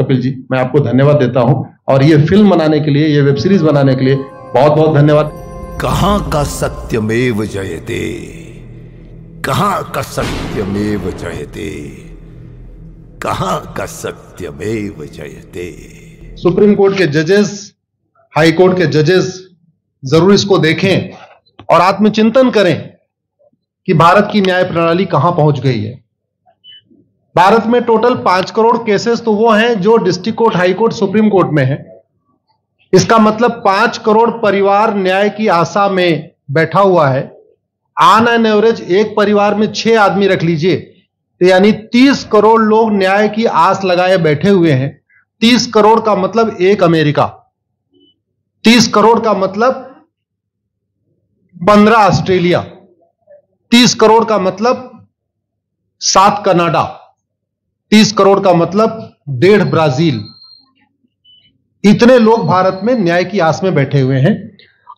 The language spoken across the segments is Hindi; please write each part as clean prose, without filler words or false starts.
कपिल जी, मैं आपको धन्यवाद देता हूं और ये फिल्म बनाने के लिए, ये वेब सीरीज बनाने के लिए बहुत बहुत धन्यवाद। कहां का सत्यमेव जयते, कहां का सत्यमेव जयते, कहां का सत्यमेव जयते। सुप्रीम कोर्ट के जजेस, हाई कोर्ट के जजेस जरूर इसको देखें और आत्मचिंतन करें कि भारत की न्याय प्रणाली कहां पहुंच गई है। भारत में टोटल 5 करोड़ केसेस तो वो हैं जो district court, high court, supreme court में है। इसका मतलब 5 करोड़ परिवार न्याय की आशा में बैठा हुआ है। ऑन एन एवरेज एक परिवार में 6 आदमी रख लीजिए, तो यानी 30 करोड़ लोग न्याय की आस लगाए बैठे हुए हैं। 30 करोड़ का मतलब एक अमेरिका, 30 करोड़ का मतलब 15 ऑस्ट्रेलिया, 30 करोड़ का मतलब 7 कनाडा, 30 करोड़ का मतलब 1.5 ब्राजील। इतने लोग भारत में न्याय की आस में बैठे हुए हैं।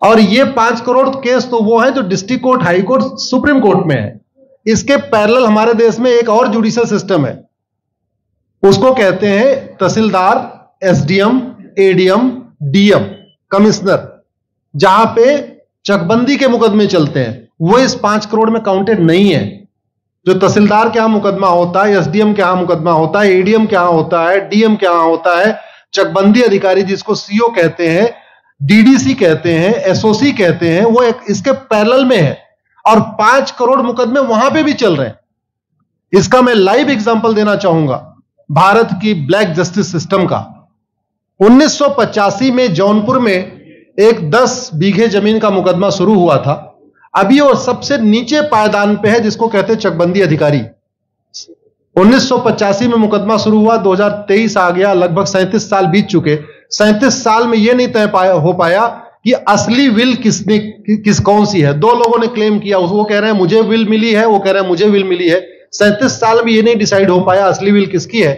और ये 5 करोड़ केस तो वो हैं जो district court, high court, supreme court में है। इसके पैरेलल हमारे देश में एक और जुडिशियल सिस्टम है, उसको कहते हैं तहसीलदार, एसडीएम, एडीएम, डीएम, कमिश्नर, जहां पे चकबंदी के मुकदमे चलते हैं। वो इस 5 करोड़ में काउंटेड नहीं है। जो तहसीलदार के यहां मुकदमा होता है, एसडीएम के यहां मुकदमा होता है, एडीएम के यहां होता है, डीएम के यहां होता है, चकबंदी अधिकारी जिसको सीओ कहते हैं, डीडीसी कहते हैं, एसओसी कहते हैं, वो एक इसके पैरेलल में है और 5 करोड़ मुकदमे वहां पे भी चल रहे हैं। इसका मैं लाइव एग्जांपल देना चाहूंगा भारत की ब्लैक जस्टिस सिस्टम का। 1985 में जौनपुर में एक 10 बीघे जमीन का मुकदमा शुरू हुआ था। अभी वो सबसे नीचे पायदान पे है, जिसको कहते हैं चकबंदी अधिकारी। 1985 में मुकदमा शुरू हुआ, 2023 आ गया, लगभग 37 साल बीत चुके। 37 साल में यह नहीं तय हो पाया कि असली विल कौन सी है। 2 लोगों ने क्लेम किया, वो कह रहे हैं मुझे विल मिली है, वो कह रहे हैं मुझे विल मिली है। 37 साल में यह नहीं डिसाइड हो पाया असली विल किसकी है।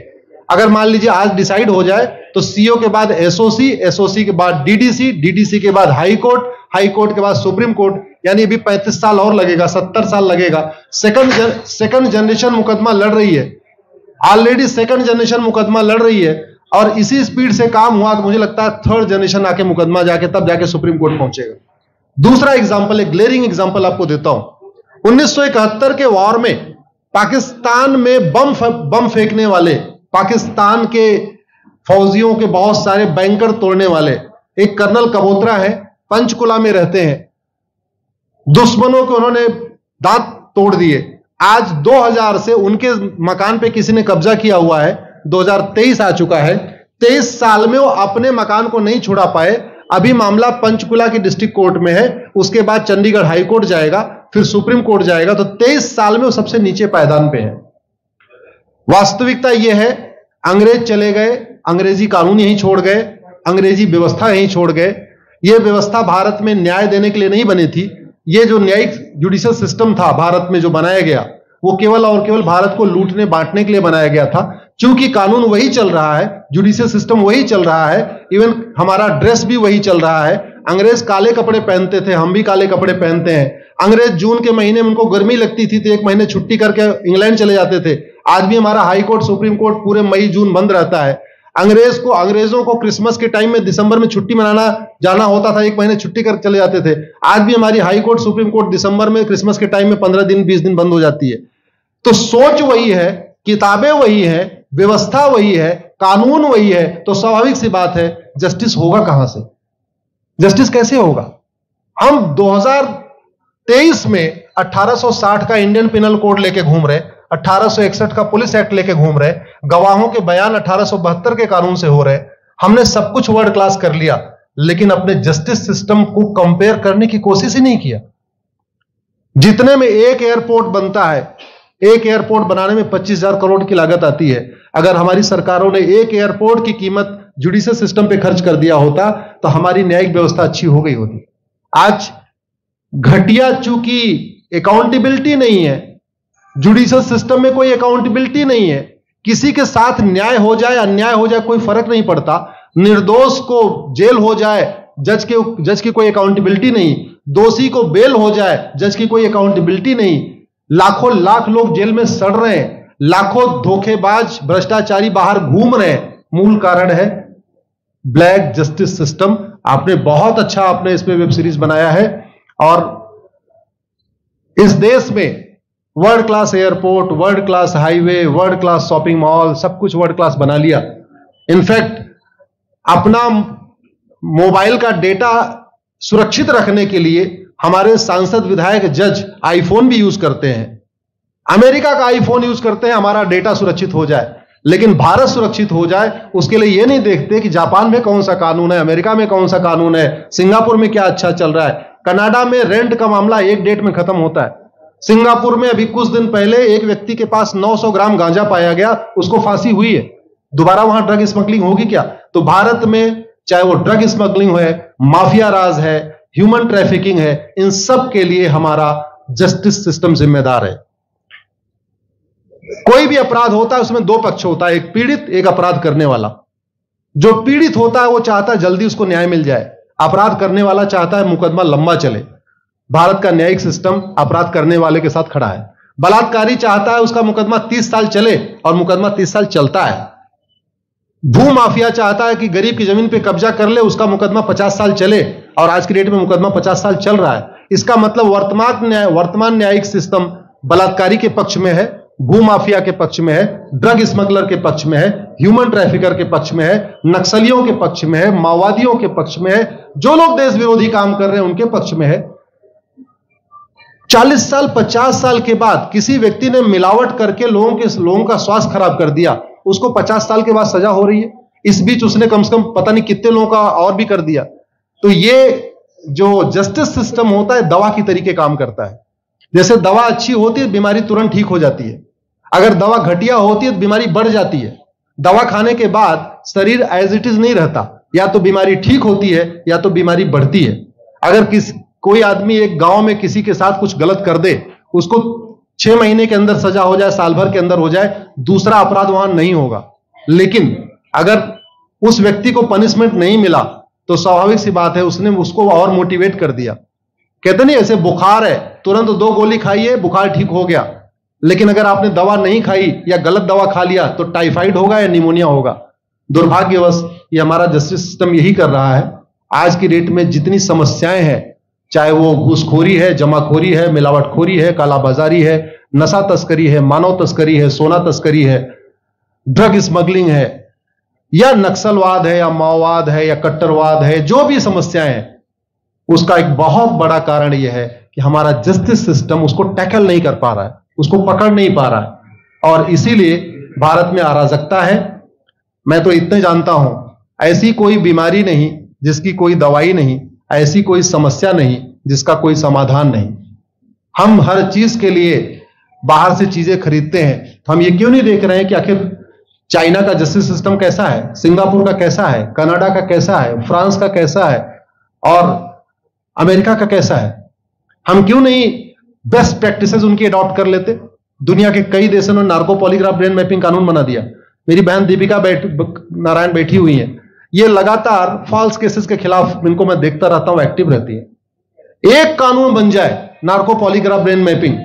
अगर मान लीजिए आज डिसाइड हो जाए तो सीओ के बाद एसओसी, एसओसी के बाद डीडीसी, डीडीसी के बाद हाई कोर्ट, हाई कोर्ट के बाद सुप्रीम कोर्ट, यानी अभी 35 साल और लगेगा, 70 साल लगेगा। सेकंड जनरेशन मुकदमा लड़ रही है, ऑलरेडी सेकंड जनरेशन मुकदमा लड़ रही है और इसी स्पीड से काम हुआ तो मुझे लगता है थर्ड जनरेशन आके मुकदमा जाके तब जाके सुप्रीम कोर्ट पहुंचेगा। दूसरा एग्जांपल, एक ग्लेरिंग एग्जांपल आपको देता हूं। 1971 के वॉर में पाकिस्तान में बम फेंकने वाले, पाकिस्तान के फौजियों के बहुत सारे बैंकर तोड़ने वाले एक कर्नल कबोत्रा है, पंचकुला में रहते हैं। दुश्मनों के उन्होंने दांत तोड़ दिए। आज 2000 से उनके मकान पे किसी ने कब्जा किया हुआ है। 2023 आ चुका है, 23 साल में वो अपने मकान को नहीं छुड़ा पाए। अभी मामला पंचकुला की डिस्ट्रिक्ट कोर्ट में है, उसके बाद चंडीगढ़ हाई कोर्ट जाएगा, फिर सुप्रीम कोर्ट जाएगा। तो 23 साल में वो सबसे नीचे पायदान पे है। वास्तविकता यह है, अंग्रेज चले गए, अंग्रेजी कानून यहीं छोड़ गए, अंग्रेजी व्यवस्था यहीं छोड़ गए। यह व्यवस्था भारत में न्याय देने के लिए नहीं बनी थी। यह जो न्यायिक जुडिशियल सिस्टम था भारत में जो बनाया गया, वो केवल और केवल भारत को लूटने बांटने के लिए बनाया गया था। क्योंकि कानून वही चल रहा है, जुडिशियल सिस्टम वही चल रहा है, इवन हमारा ड्रेस भी वही चल रहा है। अंग्रेज काले कपड़े पहनते थे, हम भी काले कपड़े पहनते हैं। अंग्रेज जून के महीने में उनको गर्मी लगती थी तो 1 महीने छुट्टी करके इंग्लैंड चले जाते थे। आज भी हमारा हाई कोर्ट, सुप्रीम कोर्ट पूरे मई जून बंद रहता है। अंग्रेजों को क्रिसमस के टाइम में दिसंबर में छुट्टी मनाना जाना होता था, 1 महीने छुट्टी कर चले जाते थे। आज भी हमारी हाई कोर्ट, सुप्रीम कोर्ट दिसंबर में, क्रिसमस के टाइम में 15 दिन 20 दिन बंद हो जाती है। तो सोच वही है, किताबें वही है, व्यवस्था वही है, कानून वही है, तो स्वाभाविक सी बात है जस्टिस होगा कहां से? जस्टिस कैसे होगा? हम 2023 में 1860 का इंडियन पिनल कोड लेके घूम रहे, 1861 का पुलिस एक्ट लेके घूम रहे, गवाहों के बयान 1872 के कानून से हो रहे। हमने सब कुछ वर्ल्ड क्लास कर लिया, लेकिन अपने जस्टिस सिस्टम को कंपेयर करने की कोशिश ही नहीं किया। जितने में एक एयरपोर्ट बनता है, एक एयरपोर्ट बनाने में 25,000 करोड़ की लागत आती है। अगर हमारी सरकारों ने एक एयरपोर्ट की कीमत जुडिशियल सिस्टम पे खर्च कर दिया होता तो हमारी न्यायिक व्यवस्था अच्छी हो गई होती। आज घटिया, चूंकि अकाउंटेबिलिटी नहीं है, जुडिशियल सिस्टम में कोई अकाउंटेबिलिटी नहीं है। किसी के साथ न्याय हो जाए, अन्याय हो जाए, कोई फर्क नहीं पड़ता। निर्दोष को जेल हो जाए, जज की कोई अकाउंटेबिलिटी नहीं। दोषी को बेल हो जाए, जज की कोई अकाउंटेबिलिटी नहीं। लाखों लाख लोग जेल में सड़ रहे हैं, लाखों धोखेबाज भ्रष्टाचारी बाहर घूम रहे हैं, मूल कारण है ब्लैक जस्टिस सिस्टम। आपने बहुत अच्छा आपने इस पे वेब सीरीज बनाया है, और इस देश में world class airport, world class highway, world class shopping mall, सब कुछ वर्ल्ड क्लास बना लिया। इनफैक्ट अपना मोबाइल का डेटा सुरक्षित रखने के लिए हमारे सांसद, विधायक, जज आईफोन भी यूज करते हैं, अमेरिका का आईफोन यूज करते हैं हमारा डेटा सुरक्षित हो जाए। लेकिन भारत सुरक्षित हो जाए उसके लिए यह नहीं देखते कि जापान में कौन सा कानून है, अमेरिका में कौन सा कानून है, सिंगापुर में क्या अच्छा चल रहा है। कनाडा में रेंट का मामला एक डेट में खत्म होता है। सिंगापुर में अभी कुछ दिन पहले एक व्यक्ति के पास 900 ग्राम गांजा पाया गया, उसको फांसी हुई है। दोबारा वहां ड्रग स्मगलिंग होगी क्या? तो भारत में चाहे वो ड्रग स्मगलिंग है, माफिया राज है, ह्यूमन ट्रैफिकिंग है, इन सब के लिए हमारा जस्टिस सिस्टम जिम्मेदार है। कोई भी अपराध होता है उसमें दो पक्ष होता है, एक पीड़ित, एक अपराध करने वाला। जो पीड़ित होता है वो चाहता है जल्दी उसको न्याय मिल जाए, अपराध करने वाला चाहता है मुकदमा लंबा चले। भारत का न्यायिक सिस्टम अपराध करने वाले के साथ खड़ा है। बलात्कारी चाहता है उसका मुकदमा 30 साल चले, और मुकदमा 30 साल चलता है। भू माफिया चाहता है कि गरीब की जमीन पे कब्जा कर ले, उसका मुकदमा 50 साल चले, और आज की डेट में मुकदमा 50 साल चल रहा है। इसका मतलब वर्तमान न्यायिक सिस्टम बलात्कारी के पक्ष में है, भू माफिया के पक्ष में है, ड्रग स्मगलर के पक्ष में है, ह्यूमन ट्रैफिकर के पक्ष में है, नक्सलियों के पक्ष में है, माओवादियों के पक्ष में है, जो लोग देश विरोधी काम कर रहे हैं उनके पक्ष में है। 40 साल 50 साल के बाद किसी व्यक्ति ने मिलावट करके लोगों का स्वास्थ्य खराब कर दिया, उसको 50 साल के बाद सजा हो रही है। इस बीच उसने कम से कम पता नहीं कितने लोगों का और भी कर दिया। तो ये जो जस्टिस सिस्टम होता है दवा की तरीके काम करता है। जैसे दवा अच्छी होती है बीमारी तुरंत ठीक हो जाती है, अगर दवा घटिया होती है तो बीमारी बढ़ जाती है। दवा खाने के बाद शरीर एज इट इज नहीं रहता, या तो बीमारी ठीक होती है या तो बीमारी बढ़ती है। अगर कोई आदमी एक गांव में किसी के साथ कुछ गलत कर दे, उसको 6 महीने के अंदर सजा हो जाए, साल भर के अंदर हो जाए, दूसरा अपराध वहां नहीं होगा। लेकिन अगर उस व्यक्ति को पनिशमेंट नहीं मिला तो स्वाभाविक सी बात है उसने उसको और मोटिवेट कर दिया। कहते नहीं ऐसे बुखार है, तुरंत 2 गोली खाइए बुखार ठीक हो गया। लेकिन अगर आपने दवा नहीं खाई या गलत दवा खा लिया तो टाइफाइड होगा या निमोनिया होगा। दुर्भाग्यवश ये हमारा जस्टिस सिस्टम यही कर रहा है। आज की डेट में जितनी समस्याएं हैं, चाहे वो घूसखोरी है, जमाखोरी है, मिलावटखोरी है, कालाबाजारी है, नशा तस्करी है, मानव तस्करी है, सोना तस्करी है, ड्रग स्मगलिंग है, या नक्सलवाद है, या माओवाद है, या कट्टरवाद है, जो भी समस्याएं हैं, उसका एक बहुत बड़ा कारण यह है कि हमारा जस्टिस सिस्टम उसको टैकल नहीं कर पा रहा है, उसको पकड़ नहीं पा रहा है, और इसीलिए भारत में अराजकता है। मैं तो इतने जानता हूं, ऐसी कोई बीमारी नहीं जिसकी कोई दवाई नहीं, ऐसी कोई समस्या नहीं जिसका कोई समाधान नहीं। हम हर चीज के लिए बाहर से चीजें खरीदते हैं, तो हम ये क्यों नहीं देख रहे हैं कि आखिर चाइना का जस्टिस सिस्टम कैसा है, सिंगापुर का कैसा है, कनाडा का कैसा है, फ्रांस का कैसा है, और अमेरिका का कैसा है। हम क्यों नहीं बेस्ट प्रैक्टिसेस उनकी अडॉप्ट कर लेते। दुनिया के कई देशों ने नार्को पॉलीग्राफ ब्रेन मैपिंग कानून बना दिया। मेरी बहन दीपिका नारायण बैठी हुई है, ये लगातार फॉल्स केसेस के खिलाफ, इनको मैं देखता रहता हूं, एक्टिव रहती है। एक कानून बन जाए नार्को पॉलीग्राफ ब्रेन मैपिंग,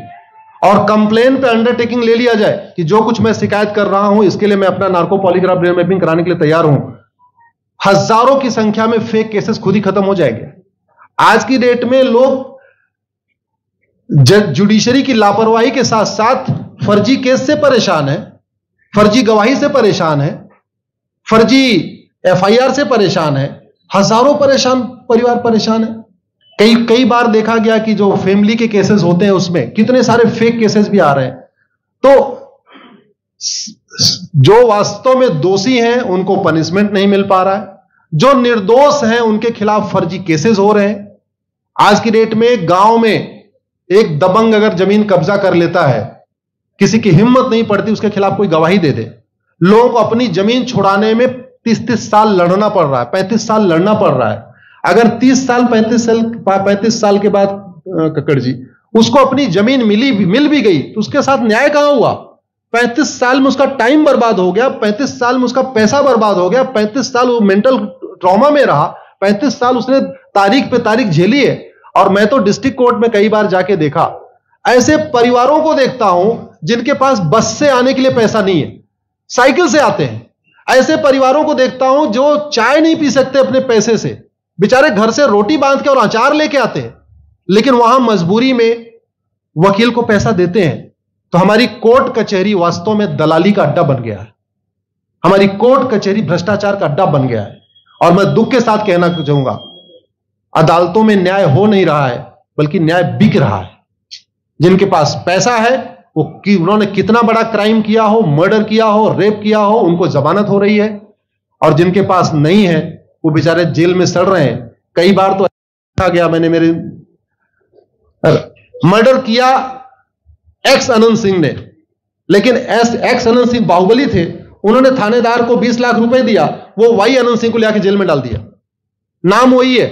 और कंप्लेन पे अंडरटेकिंग ले लिया जाए कि जो कुछ मैं शिकायत कर रहा हूं इसके लिए मैं अपना नार्को पॉलीग्राफ ब्रेन मैपिंग कराने के लिए तैयार हूं, हजारों की संख्या में फेक केसेस खुद ही खत्म हो जाएंगे। आज की डेट में लोग जुडिशरी की लापरवाही के साथ साथ फर्जी केस से परेशान है, फर्जी गवाही से परेशान है, फर्जी एफआईआर से परेशान है, हजारों परिवार परेशान है। कई बार देखा गया कि जो फैमिली के केसेस होते हैं उसमें कितने सारे फेक केसेस भी आ रहे हैं। तो जो वास्तव में दोषी हैं उनको पनिशमेंट नहीं मिल पा रहा है, जो निर्दोष हैं उनके खिलाफ फर्जी केसेस हो रहे हैं। आज की डेट में गांव में एक दबंग अगर जमीन कब्जा कर लेता है, किसी की हिम्मत नहीं पड़ती उसके खिलाफ कोई गवाही दे दे। लोगों को अपनी जमीन छुड़ाने में 30-30 साल लड़ना पड़ रहा है, 35 साल लड़ना पड़ रहा है। अगर 30 साल 35 साल के बाद कक्कड़ जी उसको अपनी जमीन मिल भी गई तो उसके साथ न्याय कहां हुआ? 35 साल में उसका टाइम बर्बाद हो गया, 35 साल में उसका पैसा बर्बाद हो गया, 35 साल वो मेंटल ट्रॉमा में रहा, 35 साल उसने तारीख पे तारीख झेली है। और मैं तो डिस्ट्रिक्ट कोर्ट में कई बार जाके देखा, ऐसे परिवारों को देखता हूं जिनके पास बस से आने के लिए पैसा नहीं है, साइकिल से आते हैं। ऐसे परिवारों को देखता हूं जो चाय नहीं पी सकते अपने पैसे से, बेचारे घर से रोटी बांध के और अचार लेके आते हैं, लेकिन वहां मजबूरी में वकील को पैसा देते हैं। तो हमारी कोर्ट कचहरी वास्तव में दलाली का अड्डा बन गया है। हमारी कोर्ट कचहरी भ्रष्टाचार का अड्डा बन गया है। और मैं दुख के साथ कहना चाहूंगा, अदालतों में न्याय हो नहीं रहा है, बल्कि न्याय बिक रहा है। जिनके पास पैसा है, वो उन्होंने कितना बड़ा क्राइम किया हो, मर्डर किया हो, रेप किया हो, उनको जमानत हो रही है। और जिनके पास नहीं है, वो बेचारे जेल में सड़ रहे हैं। कई बार तो देखा गया, मैंने मेरे मर्डर किया एक्स अनंत सिंह ने, लेकिन एक्स अनंत सिंह बाहुबली थे, उन्होंने थानेदार को 20 लाख रुपए दिया, वो वाई अनंत सिंह को लेकर जेल में डाल दिया, नाम वही है।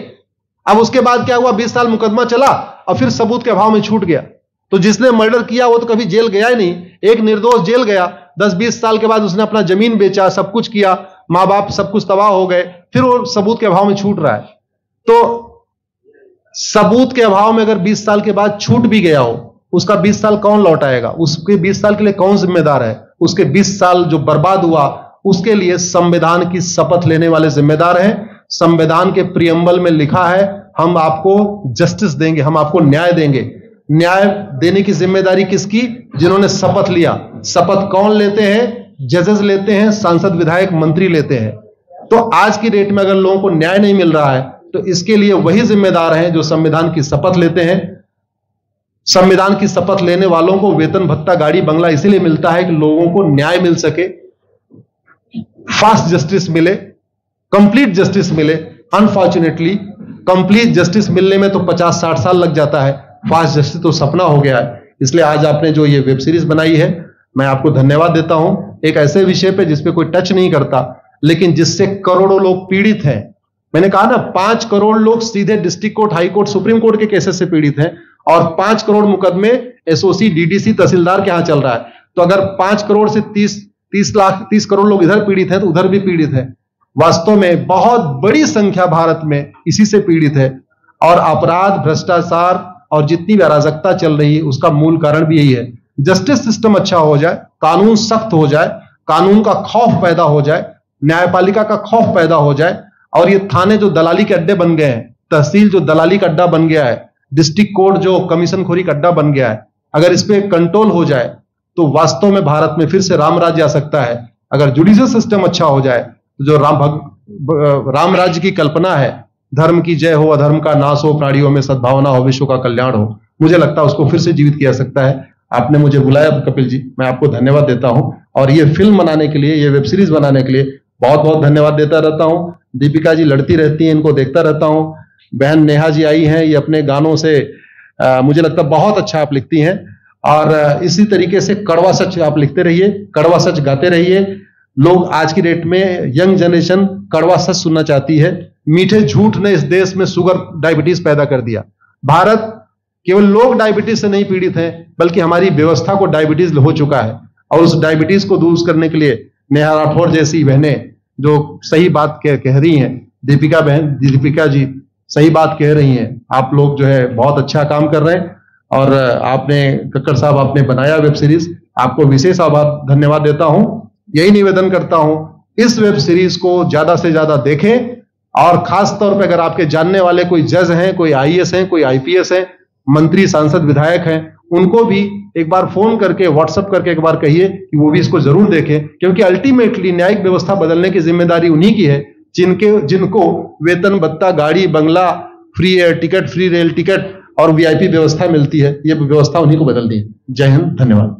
अब उसके बाद क्या हुआ, 20 साल मुकदमा चला और फिर सबूत के अभाव में छूट गया। तो जिसने मर्डर किया वो तो कभी जेल गया ही नहीं, एक निर्दोष जेल गया, 10-20 साल के बाद उसने अपना जमीन बेचा, सब कुछ किया, मां बाप सब कुछ तबाह हो गए, फिर वो सबूत के अभाव में छूट रहा है। तो सबूत के अभाव में अगर 20 साल के बाद छूट भी गया हो, उसका 20 साल कौन लौटाएगा? उसके 20 साल के लिए कौन जिम्मेदार है? उसके 20 साल जो बर्बाद हुआ, उसके लिए संविधान की शपथ लेने वाले जिम्मेदार हैं। संविधान के प्रियम्बल में लिखा है, हम आपको जस्टिस देंगे, हम आपको न्याय देंगे। न्याय देने की जिम्मेदारी किसकी? जिन्होंने शपथ लिया। शपथ कौन लेते हैं? जजेस लेते हैं, सांसद, विधायक, मंत्री लेते हैं। तो आज की डेट में अगर लोगों को न्याय नहीं मिल रहा है, तो इसके लिए वही जिम्मेदार हैं जो संविधान की शपथ लेते हैं। संविधान की शपथ लेने वालों को वेतन, भत्ता, गाड़ी, बंगला इसीलिए मिलता है कि लोगों को न्याय मिल सके, फास्ट जस्टिस मिले, कंप्लीट जस्टिस मिले। अनफॉर्चुनेटली कंप्लीट जस्टिस मिलने में तो 50-60 साल लग जाता है, फास्ट जस्टिस तो सपना हो गया है। इसलिए आज आपने जो ये वेब सीरीज बनाई है, मैं आपको धन्यवाद देता हूं। एक ऐसे विषय पे जिसपे कोई टच नहीं करता, लेकिन जिससे करोड़ों लोग पीड़ित हैं। मैंने कहा ना, 5 करोड़ लोग सीधे district court, high court, supreme court के केसेस से पीड़ित हैं, और 5 करोड़ मुकदमे एसओसी, डीडीसी, तहसीलदार के यहां चल रहा है। तो अगर 5 करोड़ से 30 करोड़ लोग इधर पीड़ित हैं, तो उधर भी पीड़ित है। वास्तव में बहुत बड़ी संख्या भारत में इसी से पीड़ित है। और अपराध, भ्रष्टाचार और जितनी भी अराजकता चल रही है, उसका मूल कारण भी यही है। जस्टिस सिस्टम अच्छा हो जाए, कानून सख्त हो जाए, कानून का खौफ पैदा हो जाए, न्यायपालिका का खौफ पैदा हो जाए, और ये थाने जो दलाली के अड्डे बन गए हैं, तहसील जो दलाली का अड्डा बन गया है, डिस्ट्रिक्ट कोर्ट जो कमीशन खोरी का अड्डा बन गया है, अगर इस पे कंट्रोल हो जाए, तो वास्तव में भारत में फिर से राम राज्य आ सकता है। अगर जुडिशियल सिस्टम अच्छा हो जाए, तो जो राम राज्य की कल्पना है, धर्म की जय हो, अधर्म का नाश हो, प्राणियों में सद्भावना हो, विश्व का कल्याण हो, मुझे लगता है उसको फिर से जीवित किया सकता है। आपने मुझे बुलाया कपिल जी, मैं आपको धन्यवाद देता हूं। और ये फिल्म बनाने के लिए, ये वेब सीरीज बनाने के लिए बहुत बहुत धन्यवाद देता रहता हूं। दीपिका जी लड़ती रहती हैं, इनको देखता रहता हूं। बहन नेहा जी आई हैं, ये अपने गानों से मुझे लगता है बहुत अच्छा आप लिखती हैं। और इसी तरीके से कड़वा सच आप लिखते रहिए, कड़वा सच गाते रहिए। लोग आज की डेट में, यंग जनरेशन कड़वा सच सुनना चाहती है। मीठे झूठ ने इस देश में शुगर, डायबिटीज पैदा कर दिया। भारत केवल लोग डायबिटीज से नहीं पीड़ित हैं, बल्कि हमारी व्यवस्था को डायबिटीज हो चुका है। और उस डायबिटीज को दूर करने के लिए नेहा राठौर जैसी बहनें जो सही बात कह रही हैं, दीपिका जी सही बात कह रही हैं, आप लोग जो है बहुत अच्छा काम कर रहे हैं। और आपने, कक्कड़ साहब, आपने बनाया वेब सीरीज, आपको विशेष आभार, धन्यवाद देता हूं। यही निवेदन करता हूं, इस वेब सीरीज को ज्यादा से ज्यादा देखें। और खास तौर पे अगर आपके जानने वाले कोई जज हैं, कोई आईएएस हैं, कोई आईपीएस हैं, मंत्री, सांसद, विधायक हैं, उनको भी एक बार फोन करके, व्हाट्सएप करके एक बार कहिए कि वो भी इसको जरूर देखें। क्योंकि अल्टीमेटली न्यायिक व्यवस्था बदलने की जिम्मेदारी उन्हीं की है जिनको वेतन, भत्ता, गाड़ी, बंगला, free air ticket, free rail ticket और वीआईपी व्यवस्था मिलती है। ये व्यवस्था उन्हीं को बदलनी है। जय हिंद, धन्यवाद।